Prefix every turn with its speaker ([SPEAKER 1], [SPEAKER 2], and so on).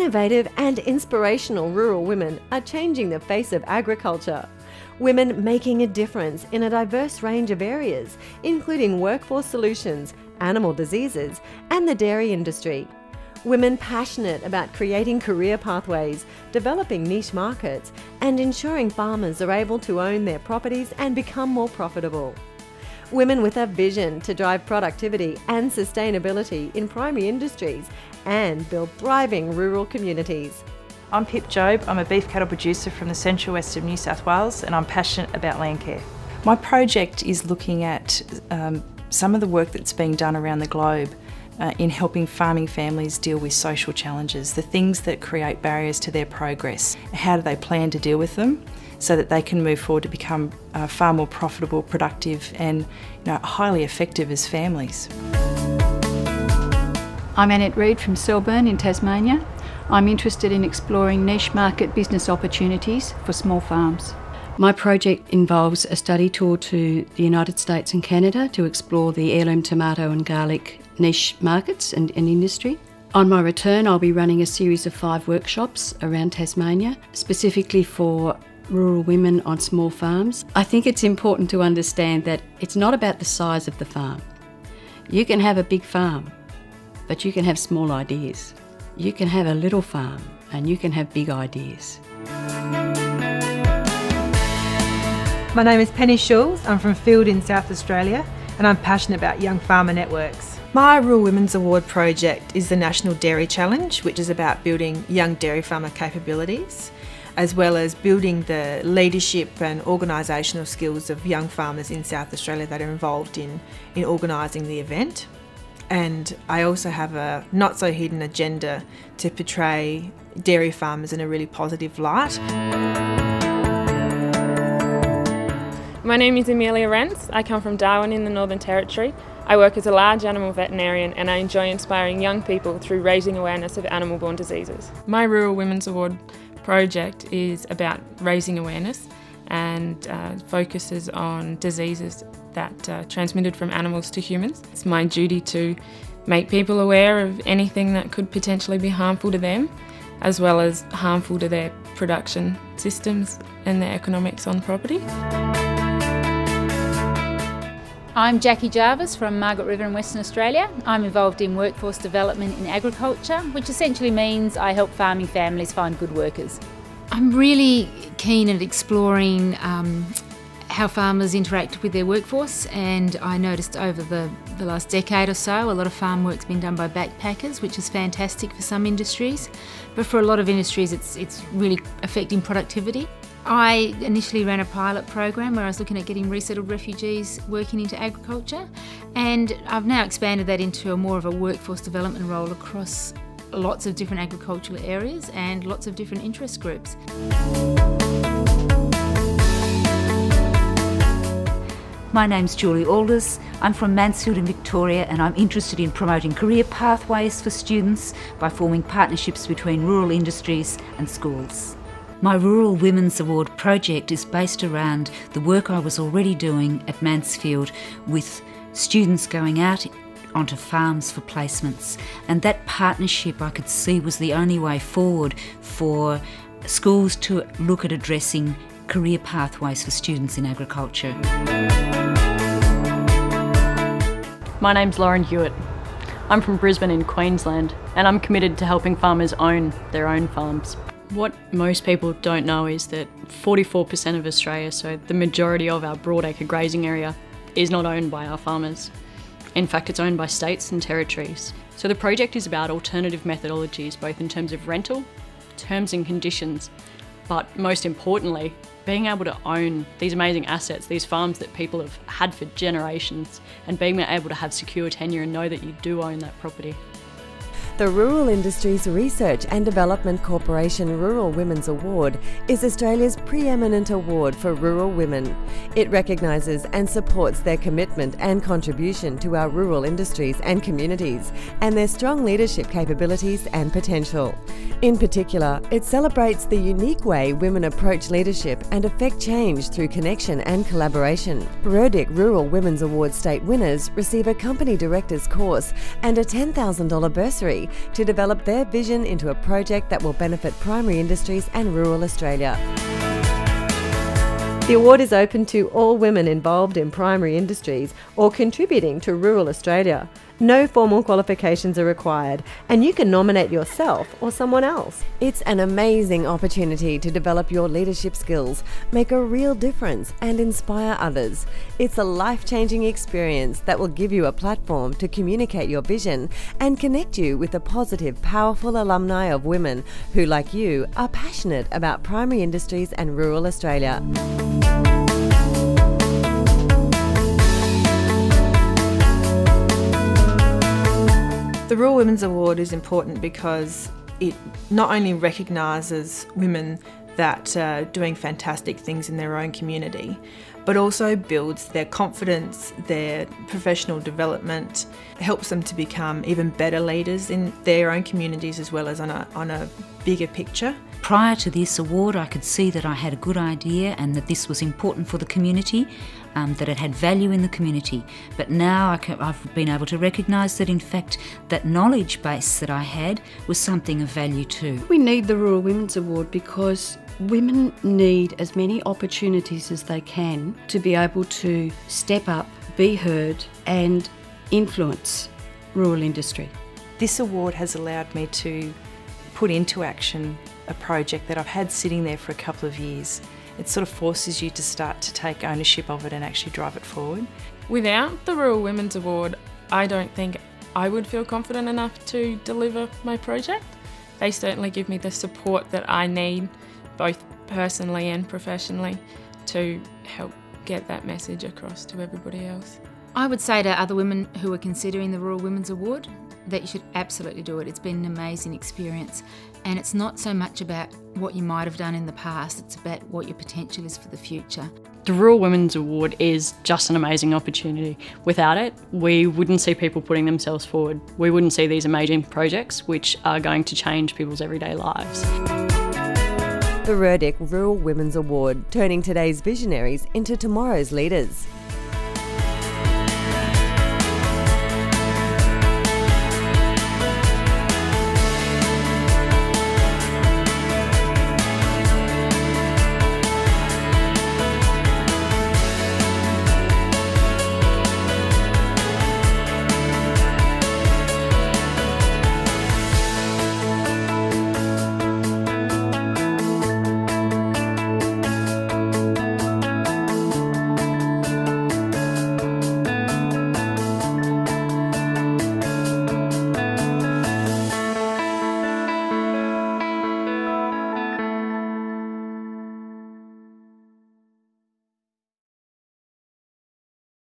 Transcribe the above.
[SPEAKER 1] Innovative and inspirational rural women are changing the face of agriculture. Women making a difference in a diverse range of areas, including workforce solutions, animal diseases, and the dairy industry. Women passionate about creating career pathways, developing niche markets, and ensuring farmers are able to own their properties and become more profitable. Women with a vision to drive productivity and sustainability in primary industries and build thriving rural communities.
[SPEAKER 2] I'm Pip Jobe. I'm a beef cattle producer from the central west of New South Wales, and I'm passionate about land care. My project is looking at some of the work that's being done around the globe in helping farming families deal with social challenges, the things that create barriers to their progress. How do they plan to deal with them so that they can move forward to become far more profitable, productive and highly effective as families.
[SPEAKER 3] I'm Annette Reid from Selburne in Tasmania. I'm interested in exploring niche market business opportunities for small farms. My project involves a study tour to the United States and Canada to explore the heirloom tomato and garlic niche markets and industry. On my return, I'll be running a series of 5 workshops around Tasmania, specifically for rural women on small farms. I think it's important to understand that it's not about the size of the farm. You can have a big farm, but you can have small ideas. You can have a little farm and you can have big ideas.
[SPEAKER 4] My name is Penny Schulz. I'm from Field in South Australia and I'm passionate about young farmer networks.
[SPEAKER 5] My Rural Women's Award project is the National Dairy Challenge, which is about building young dairy farmer capabilities, as well as building the leadership and organisational skills of young farmers in South Australia that are involved in organising the event. And I also have a not so hidden agenda to portray dairy farmers in a really positive light.
[SPEAKER 6] My name is Amelia Rentz. I come from Darwin in the Northern Territory. I work as a large animal veterinarian and I enjoy inspiring young people through raising awareness of animal-borne diseases.
[SPEAKER 7] My Rural Women's Award project is about raising awareness and focuses on diseases that are transmitted from animals to humans. It's my duty to make people aware of anything that could potentially be harmful to them, as well as harmful to their production systems and their economics on property.
[SPEAKER 8] I'm Jackie Jarvis from Margaret River in Western Australia. I'm involved in workforce development in agriculture, which essentially means I help farming families find good workers.
[SPEAKER 9] I'm really keen at exploring how farmers interact with their workforce, and I noticed over the last decade or so a lot of farm work's been done by backpackers, which is fantastic for some industries, but for a lot of industries it's really affecting productivity. I initially ran a pilot program where I was looking at getting resettled refugees working into agriculture, and I've now expanded that into more of a workforce development role across lots of different agricultural areas and lots of different interest groups.
[SPEAKER 10] My name's Julie Alders. I'm from Mansfield in Victoria and I'm interested in promoting career pathways for students by forming partnerships between rural industries and schools. My Rural Women's Award project is based around the work I was already doing at Mansfield with students going out onto farms for placements, and that partnership I could see was the only way forward for schools to look at addressing career pathways for students in agriculture.
[SPEAKER 11] My name's Lauren Hewitt. I'm from Brisbane in Queensland and I'm committed to helping farmers own their own farms. What most people don't know is that 44% of Australia, so the majority of our broadacre grazing area, is not owned by our farmers. In fact, it's owned by states and territories. So the project is about alternative methodologies, both in terms of rental, terms and conditions, but most importantly, being able to own these amazing assets, these farms that people have had for generations, and being able to have secure tenure and know that you do own that property.
[SPEAKER 1] The Rural Industries Research and Development Corporation Rural Women's Award is Australia's preeminent award for rural women. It recognises and supports their commitment and contribution to our rural industries and communities and their strong leadership capabilities and potential. In particular, it celebrates the unique way women approach leadership and affect change through connection and collaboration. RIRDC Rural Women's Award state winners receive a company director's course and a $10,000 bursary opportunity to develop their vision into a project that will benefit primary industries and rural Australia. The award is open to all women involved in primary industries or contributing to rural Australia. No formal qualifications are required, and you can nominate yourself or someone else. It's an amazing opportunity to develop your leadership skills, make a real difference, and inspire others. It's a life-changing experience that will give you a platform to communicate your vision and connect you with the positive, powerful alumni of women who, like you, are passionate about primary industries and rural Australia.
[SPEAKER 5] The Rural Women's Award is important because it not only recognises women that are doing fantastic things in their own community, but also builds their confidence, their professional development, helps them to become even better leaders in their own communities as well as on a bigger picture.
[SPEAKER 10] Prior to this award, I could see that I had a good idea and that this was important for the community, that it had value in the community. But now I've been able to recognise that in fact that knowledge base that I had was something of value too.
[SPEAKER 3] We need the Rural Women's Award because women need as many opportunities as they can to be able to step up, be heard and influence rural industry.
[SPEAKER 2] This award has allowed me to put into action a project that I've had sitting there for a couple of years. It sort of forces you to start to take ownership of it and actually drive it forward.
[SPEAKER 7] Without the Rural Women's Award, I don't think I would feel confident enough to deliver my project. They certainly give me the support that I need, both personally and professionally, to help get that message across to everybody else.
[SPEAKER 9] I would say to other women who are considering the Rural Women's Award that you should absolutely do it. It's been an amazing experience, and it's not so much about what you might have done in the past, it's about what your potential is for the future.
[SPEAKER 11] The Rural Women's Award is just an amazing opportunity. Without it, we wouldn't see people putting themselves forward. We wouldn't see these amazing projects which are going to change people's everyday lives.
[SPEAKER 1] The RIRDC Rural Women's Award, turning today's visionaries into tomorrow's leaders.